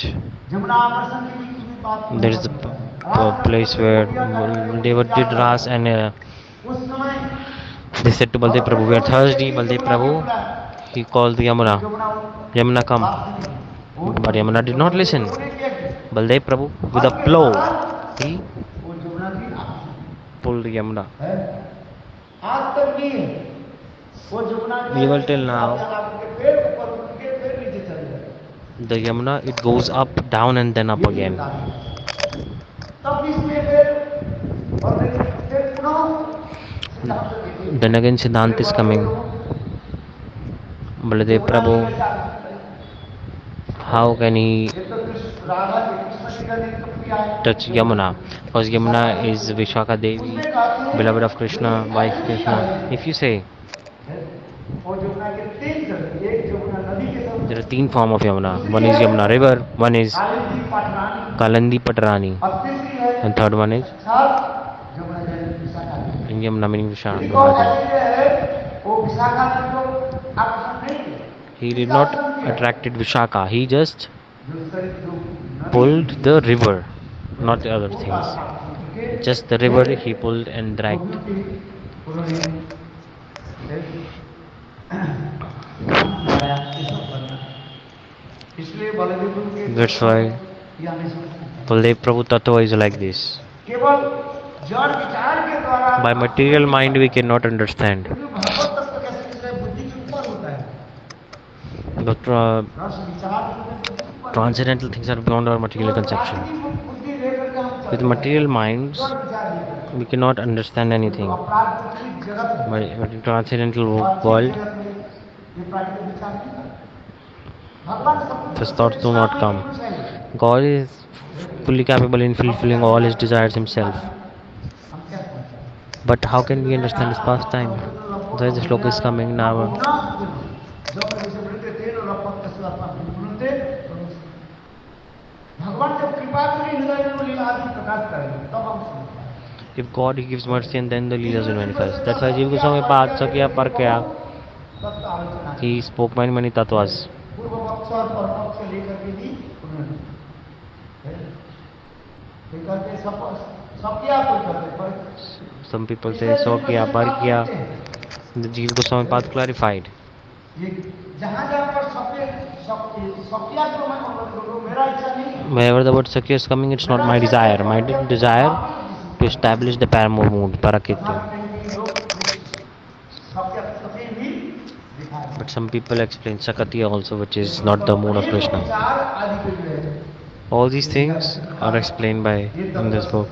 Speaker 2: Jamuna आकर्षण की भी बात
Speaker 1: There is a place where Baldev did Ras and
Speaker 2: उस समय
Speaker 1: they said to Baldev Prabhu, we are thirsty. Baldev Prabhu, he called the Yamuna. Yamuna, come. But Yamuna did not listen. Baldev Prabhu, with a blow, he
Speaker 2: वो जमुना की आकर्षण
Speaker 1: pulled Yamuna.
Speaker 2: है। आज तक नहीं है। वो जमुना के
Speaker 1: Even till now,
Speaker 2: पेड़ ऊपर उठ के फिर नीचे चले जाते।
Speaker 1: the Yamuna, it goes up, down and then up again.
Speaker 2: तब इसमें फिर और फिर पुनः
Speaker 1: Then again Siddhant is coming. Baladev Prabhu How can he
Speaker 2: ये तो कृष्ण राधा के कृष्ण की गति तो प्रिया है।
Speaker 1: touch Yamuna? Because Yamuna is Vishaka Devi,
Speaker 2: उसमें कहती है,
Speaker 1: beloved of Krishna,
Speaker 2: ये
Speaker 1: wife
Speaker 2: ऐसी
Speaker 1: Krishna.
Speaker 2: है।
Speaker 1: If you say
Speaker 2: और जमुना के तीन जगह, एक जमुना नदी के साथ
Speaker 1: there are three form of Yamuna. One is Yamuna river, one is
Speaker 2: Kalindi पाटरानी
Speaker 1: Kalandi Patrani,
Speaker 2: और तीसरी है
Speaker 1: and third one is
Speaker 2: साक्षात जमुना जल विशाखा नदी।
Speaker 1: Yamuna meaning
Speaker 2: यदि
Speaker 1: Vishaka.
Speaker 2: कौन ऐसी है वो विशाखा नदी को आकर्षण नहीं किया।
Speaker 1: He did not attracted Vishaka. He just
Speaker 2: जो शरीर जो नदी
Speaker 1: pulled the river, not the other
Speaker 2: वो
Speaker 1: things.
Speaker 2: उनके
Speaker 1: Just the river he pulled and dragged.
Speaker 2: उन्होंने बनाया, ये सब करना। इसलिए बलदेव प्रभु के
Speaker 1: That's why
Speaker 2: ये हमें समझना।
Speaker 1: Baldev Prabhu Tattva is like this.
Speaker 2: केवल जड़ विचार के द्वारा
Speaker 1: By material mind we cannot understand.
Speaker 2: क्योंकि भगवत तत्व कैसे विषय बुद्धि के ऊपर होता है।
Speaker 1: But
Speaker 2: रस विचार बुद्धि के ऊपर
Speaker 1: transcendental things are beyond our material
Speaker 2: केवल
Speaker 1: conception.
Speaker 2: प्राकृतिक बुद्धि लेकर के हम चलते
Speaker 1: With
Speaker 2: हैं।
Speaker 1: material minds
Speaker 2: जड़ विचार लेकर
Speaker 1: we cannot understand anything.
Speaker 2: अप्राकृतिक जगत में
Speaker 1: But in transcendental
Speaker 2: और
Speaker 1: world
Speaker 2: जगत में ये प्राकृतिक विचार नहीं करते। भगवान सब
Speaker 1: these thoughts do not come. God is fully capable in fulfilling all his desires himself.
Speaker 2: हम क्या समझते हैं?
Speaker 1: But how can we understand his pastime? So this shloka is coming now.
Speaker 2: भगवान जब कृपा करें हृदय में लीला आदि प्रकाश करेंगे तब हम समझते हैं।
Speaker 1: If God he gives mercy and then the leelas will manifest. That's why Jiva Goswami Pad Sakya Parkya
Speaker 2: तत्व आलोचना
Speaker 1: he spoke many tattvas.
Speaker 2: पूर्व पक्ष और पर पक्ष लेकर के भी उन्होंने लेकर के सब किया कोई करते पर
Speaker 1: Some people say so kiya par kiya. The Jiva Goswami Pad clarified.
Speaker 2: ये जहाँ जहाँ पर सत्या को मैं करूँ मेरा इच्छा नहीं।
Speaker 1: Wherever the word Sakya is coming, it's not my desire. My desire to establish the paramour mood, parakitya. But some people explain Sakatiya also, which is not the mood of Krishna. All these things are explained by in this book.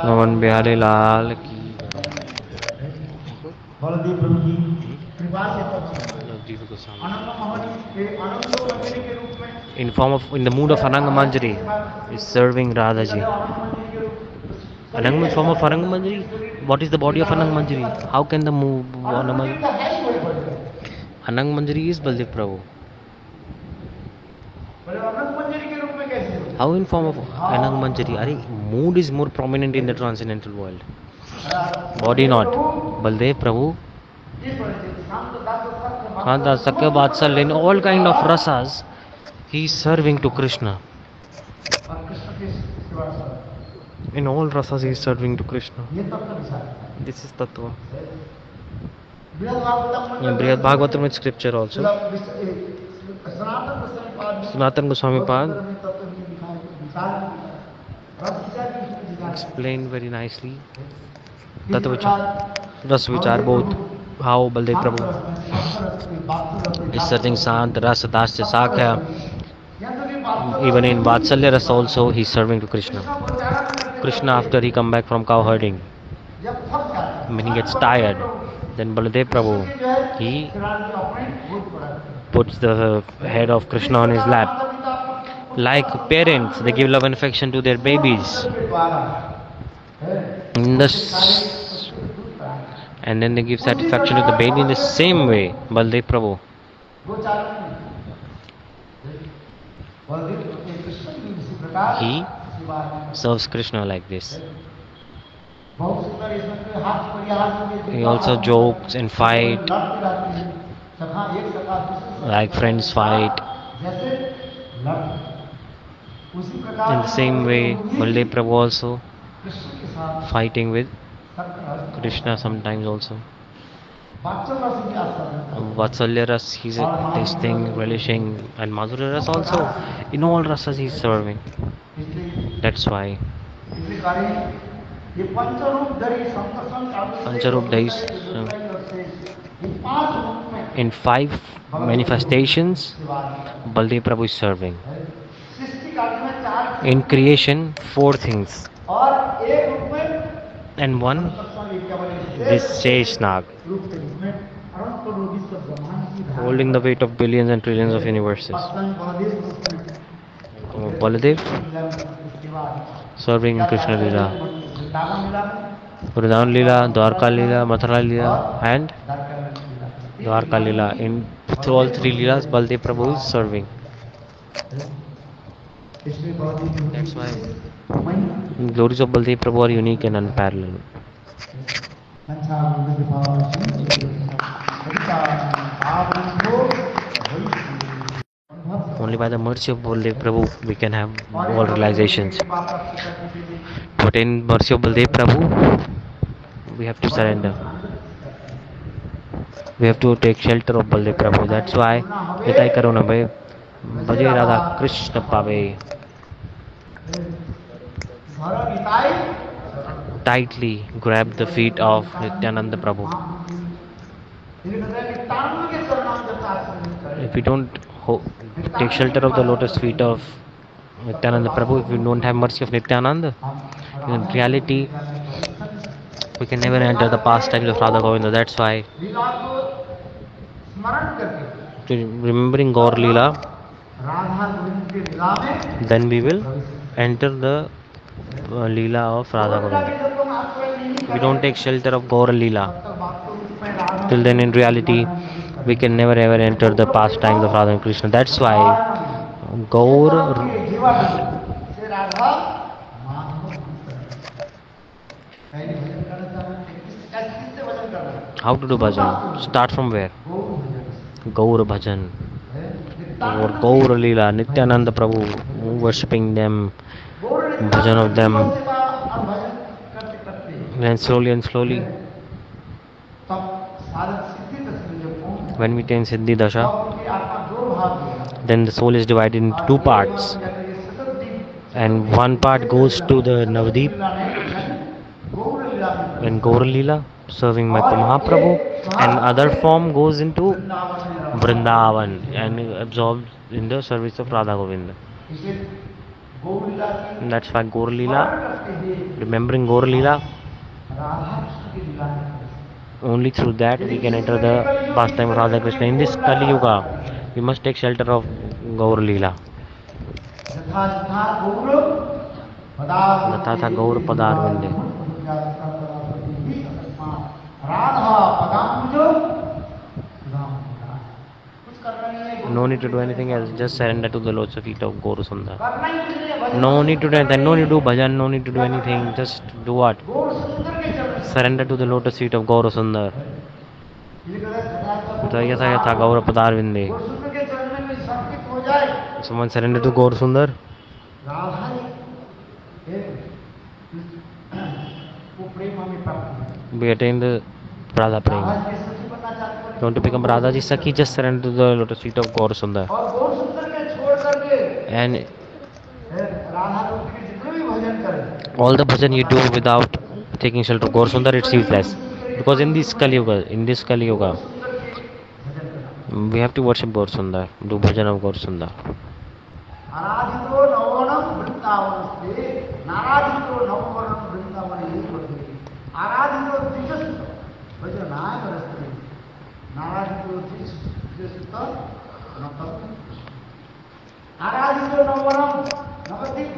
Speaker 1: Naman Bihari Lal ki.
Speaker 2: Baldev प्रभु की कृपा से
Speaker 1: Jiva Goswami.
Speaker 2: Anant Mohan के अनंत मंदिर के रूप में
Speaker 1: In the mood of Ananga Manjari is serving Radha ji. Ananga is form of Ananga Manjari. What is the body of Ananga Manjari? How can the move Ananga Manjari is Baldev Prabhu.
Speaker 2: अनंत मंदिर के रूप में कैसे
Speaker 1: How in form of Ananga Manjari? Mood is more prominent in the transcendental world. Body not. Baldev Prabhu. Kanta Sakya Vatsalya in all kind of rasas he is serving to Krishna.
Speaker 2: और कृष्ण के सेवा सब
Speaker 1: In all rasas he is serving to Krishna.
Speaker 2: ये तत्व विचार
Speaker 1: This is Tattva.
Speaker 2: बृहद Bhagavatam
Speaker 1: In Brihad Bhagavatam with scripture also.
Speaker 2: Sanatan Goswami पाद
Speaker 1: Sanatana Goswami Pad
Speaker 2: तत्व में दिखाए विचार रस विचार की विचार
Speaker 1: explained very nicely. Tattva Vichar, Ras Vichar both. How Baldev Prabhu is serving Sant, Ras, Dasya, Sakya. Even in Vatsalya Ras also he is serving to Krishna. Krishna after he come back from cow herding, when he gets tired, then Baladev Prabhu, he puts the head of Krishna on his lap. Like parents, they give love and affection to their babies. And then they give satisfaction to the baby in the same way, Baladev Prabhu. He serves Krishna like this. He also jokes and fight, like friends fight. In the same way, Baladev Prabhu also fighting with Krishna sometimes also. Vatsalya Ras he's tasting, relishing, and Madhurya Ras also. In all rasas he's serving. That's why Pancharup Dais, in 5 manifestations Baldev Prabhu is serving. In creation 4 things, and one this Sheshnag. holding the weight of billions and trillions of universes. Baladev serving in Krishna Leela, Vrindavan Leela, Dwarka Leela, Mathura Leela, and Dwarka Leela. In through all three Leelas, Baladev Prabhu is serving. That's why glories of Baladev Prabhu are unique and unparalleled. Only by the mercy of Baladev Prabhu we can have all realizations. But in mercy of Baladev Prabhu, we have to surrender. We have to take shelter of Baladev Prabhu. That's why Nitai Karuna Bhai Bhaje Radha Krishna Pave. Tightly grab the feet of Nityananda Prabhu. If we don't take shelter of the lotus feet of Nityananda Prabhu, if we don't have mercy of Nityananda, in reality, we can never enter the pastimes of Radha Govinda. That's why, remembering Gaur Leela, then we will enter the Leela of Radha Govinda. If we don't take shelter of Gaur Leela, till then in reality, we can never ever enter the pastimes of Radha and Krishna. That's why Gaur. How to do bhajan? Start from where? Gaur bhajan. Or Gaur Leela, Nityananda Prabhu, worshipping them, bhajan of them. And slowly, when we attain Siddhi Dasha, then the soul is divided into two parts. And one part goes to the Navdeep and Gaur Leela, serving my Mahaprabhu, and other form goes into Vrindavan and absorbed in the service of Radha Govinda. And that's why Gaur Leela, remembering Gaur Leela, only through that we can enter the pastime of Radha Krishna. In this Kali Yuga, we must take shelter of Gaur Leela. Natha Gaur Padarvinde. No need to do anything else, just surrender to the lotus feet of Gaur Sundar. No need to do anything, no need to do bhajan, no need to do anything, just do what? Surrender to the lotus feet of Gaur Sundar. Yatha Yatha Gaur Padarvinde. Someone surrender to Gaur Sundar. We attain the Radha Prema. You want to become Radhaji Sakhi, just surrender to the lotus feet of Gaur Sundar. And all the bhajan you do without taking shelter of Gaur Sundar, it's useless. Because in this Kali Yuga, we have to worship Gaur Sundar, do bhajan of Gaur Sundar.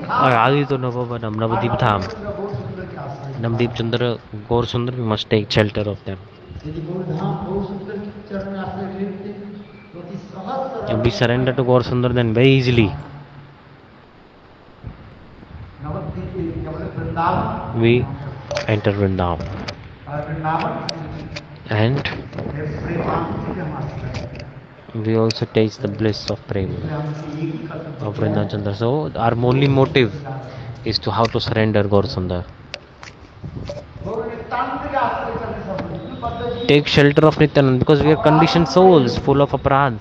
Speaker 1: Aradhito Navavanam, Navadip Dham, Navdeep Chandra, Gaur Sundar, we must take shelter of them. If we surrender to Gaur Sundar, then very easily we enter Vrindavan. And we also taste the bliss of prema of Vrindavan Chandra. So our only motive is to how to surrender Gaur Sundar. Take shelter of Nityananda, because we are conditioned souls full of aparadh.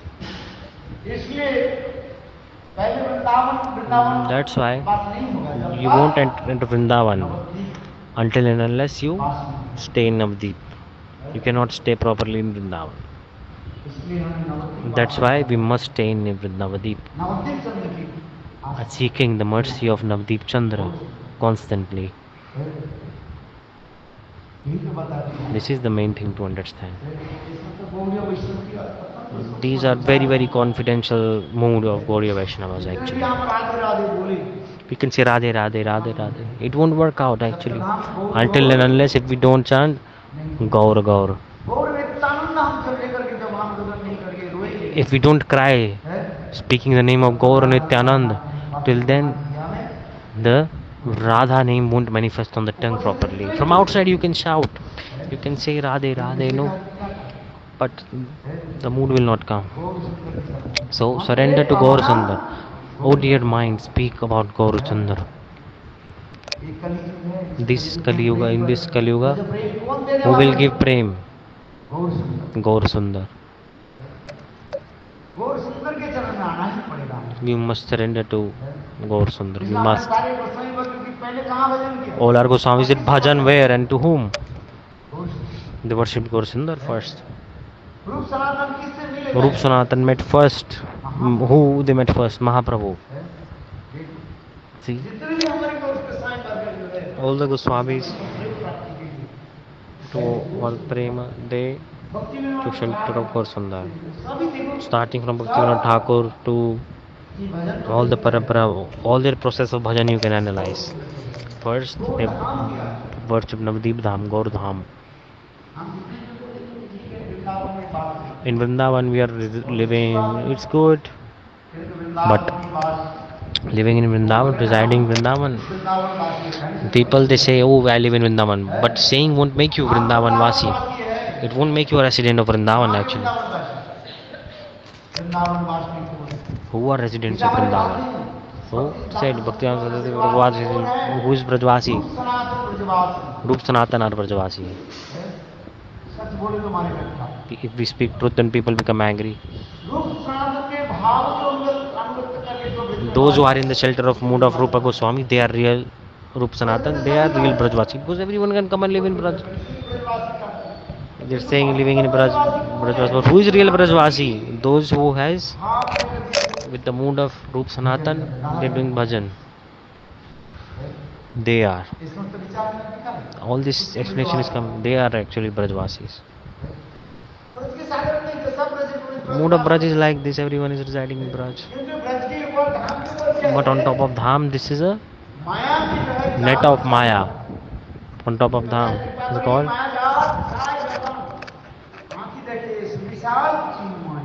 Speaker 1: That's why you won't enter Vrindavan until and unless you stay in Navdeep. You cannot stay properly in Vrindavan. That's why we must stay in Navdeep, seeking the mercy of Navdeep Chandra constantly. This is the main thing to understand. These are very, very confidential mood of Gaudiya Vaishnavas
Speaker 2: जितने भी
Speaker 1: actually.
Speaker 2: हम राधे राधे बोले,
Speaker 1: We can say Radhe Radhe Radhe Radhe. It won't work out actually. Until and unless if we don't chant Gaur Gaur.
Speaker 2: गौर नित्यानंद हम जब लेकर के जब हम गगन नहीं करके रोएंगे,
Speaker 1: If we don't cry
Speaker 2: है?
Speaker 1: speaking the name of Gaur Nityanand, till then the Radha name won't manifest on the tongue properly. From outside you can shout, you can say Radhe Radhe, no, but the mood will not come. So surrender to Gaur Sundar. Oh dear mind, speak about Gaur Sundar.
Speaker 2: ये कलयुग है।
Speaker 1: This Kali Yuga, in this Kali Yuga,
Speaker 2: जब प्रेम कौन देने
Speaker 1: who
Speaker 2: वाला
Speaker 1: will
Speaker 2: है?
Speaker 1: give prem?
Speaker 2: गौर सुंदर।
Speaker 1: Gaur Sundar.
Speaker 2: गौर सुंदर के चरण में आना ही पड़ेगा।
Speaker 1: We must surrender to Gaur Sundar. We
Speaker 2: इसलिए हमने
Speaker 1: must.
Speaker 2: सारे गोसाई भक्त की पहले कहाँ भजन किया?
Speaker 1: All our Goswamis did bhajan where and to whom?
Speaker 2: गौर सुंदर।
Speaker 1: They worshipped Gaur Sundar first.
Speaker 2: रूप सनातन किससे मिले?
Speaker 1: Rup Sanatan met first. Who they met first? Mahaprabhu. See,
Speaker 2: जितने भी हमारे गौर गोसाई भक्त जो है,
Speaker 1: all the Goswamis
Speaker 2: प्रेम प्राप्ति के लिए,
Speaker 1: to all prema, they
Speaker 2: भक्ति में
Speaker 1: took shelter of Gaur Sundar.
Speaker 2: सभी देखो
Speaker 1: Starting from Bhaktivinoda Thakur to
Speaker 2: कि भजन
Speaker 1: all the parampara, all their process of bhajan you can analyze. First, they worship Navdeep Dham, Gaur Dham.
Speaker 2: हम ठीक है वृंदावन में बात करें,
Speaker 1: In Vrindavan we are living, it's good.
Speaker 2: फिर वृंदावन की बात,
Speaker 1: Living in Vrindavan, residing in Vrindavan.
Speaker 2: Vrindavan वासी है।
Speaker 1: People they say, oh, I live in Vrindavan. But saying won't make you Vrindavan Vasi. It won't make you a resident of Vrindavan actually.
Speaker 2: Vrindavan वासी को
Speaker 1: Who are residents of Vrindavan? So said Bhaktivedanta Saraswati, who is Brajvasi?
Speaker 2: Sanatan Brajwasi,
Speaker 1: Rup Sanatan are Brajvasi.
Speaker 2: सच बोले तो मारे लगता।
Speaker 1: If we speak truth then people become angry.
Speaker 2: रूप सनातन के भाव को अनुगत करके जो ब्रजवासी,
Speaker 1: Those who are in the shelter of mood of Rupa Goswami, they are real Rup Sanatan, they are real Brajvasi. Because everyone can come and live in Braj.
Speaker 2: ब्रजवासी का
Speaker 1: They're saying living in Brajvasi. But who is real Brajvasi? Those who has
Speaker 2: हाँ
Speaker 1: with the mood of Rup Sanatan, they're doing bhajan. They are.
Speaker 2: इसमें तो विचार नहीं करना।
Speaker 1: All this explanation is come. They are actually Brajvasis.
Speaker 2: और इसके सागर में तो सब Braj
Speaker 1: Mood of Braj is like this. Everyone is residing in Braj.
Speaker 2: क्योंकि ब्रज के ऊपर धाम के ऊपर क्या
Speaker 1: But on
Speaker 2: है?
Speaker 1: top of Dham, this is a
Speaker 2: माया की जो है
Speaker 1: net of Maya. On top of Dham, it's called
Speaker 2: माया जाल छाए रतन, आँखी देखे इस विशाल चिन्मय।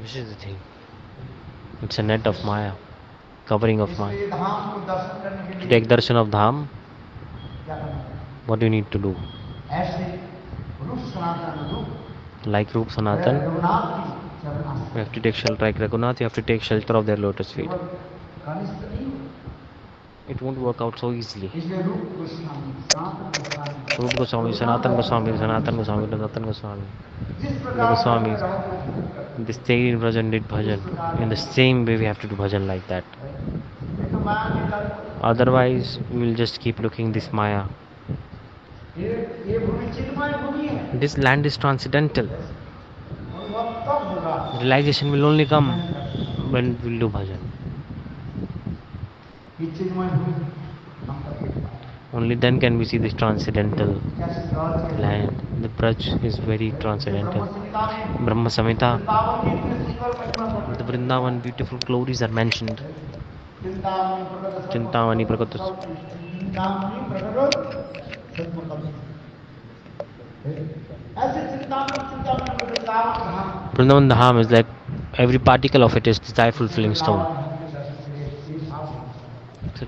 Speaker 1: This is the thing. It's a net of Maya, covering of Maya.
Speaker 2: इसलिए धाम को दर्शन करने के
Speaker 1: To
Speaker 2: लिए
Speaker 1: take darshan of Dham,
Speaker 2: क्या करना है?
Speaker 1: what do you need to do?
Speaker 2: ऐसे रूप सनातन रूप
Speaker 1: Like Rup Sanatan,
Speaker 2: रघुनाथ की चरणाश्रय,
Speaker 1: you have to take shelter. Like Raghunath, you have to take shelter of their lotus feet.
Speaker 2: कनिष्ठ नहीं हो।
Speaker 1: It won't work out so easily.
Speaker 2: इसलिए रूप Goswami Sanatan Goswami
Speaker 1: Rup Goswami, Sanatan Goswami, Sanatan Goswami, Sanatan Goswami.
Speaker 2: जिस
Speaker 1: The
Speaker 2: प्रकार
Speaker 1: Goswamis,
Speaker 2: से
Speaker 1: they stayed in Brajan, did bhajan. In the same way, we have to do bhajan like that.
Speaker 2: ये तो माया के तत्व,
Speaker 1: Otherwise, we will just keep looking this Maya.
Speaker 2: ये भूमि चिन्मय भूमि है,
Speaker 1: This land is transcendental.
Speaker 2: अनुभव तब होगा
Speaker 1: Realization will only come when we'll do bhajan.
Speaker 2: ये चिन्मय भूमि हम करके
Speaker 1: Only then can we see this transcendental
Speaker 2: कैसे गौर से
Speaker 1: land. The Braj is very transcendental.
Speaker 2: ब्रह्म संहिता में
Speaker 1: Brahma Samhita,
Speaker 2: वृंदावन की इतनी सुंदर महिमा प्रकट
Speaker 1: the Vrindavan beautiful glories are mentioned.
Speaker 2: Chintamani
Speaker 1: Chintamani
Speaker 2: प्रकट
Speaker 1: Prakatas.
Speaker 2: चिंतामणि प्रकट सत्मुखम। ऐसे चिंतामणि वृंदावन धाम
Speaker 1: Vrindavan Dham is like every particle of it is desire fulfilling stone. So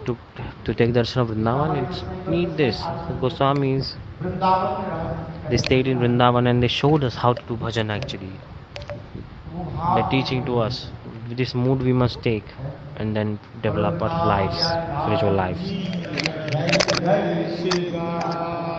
Speaker 1: to take darshan of Vrindavan, it's need this. The Goswamis,
Speaker 2: Vrindavan में रहा
Speaker 1: they stayed in Vrindavan and they showed us how to do bhajan actually.
Speaker 2: वो भाव
Speaker 1: They're teaching to us. With this mood we must take and then develop our lives, spiritual lives.
Speaker 2: जय श्री राम।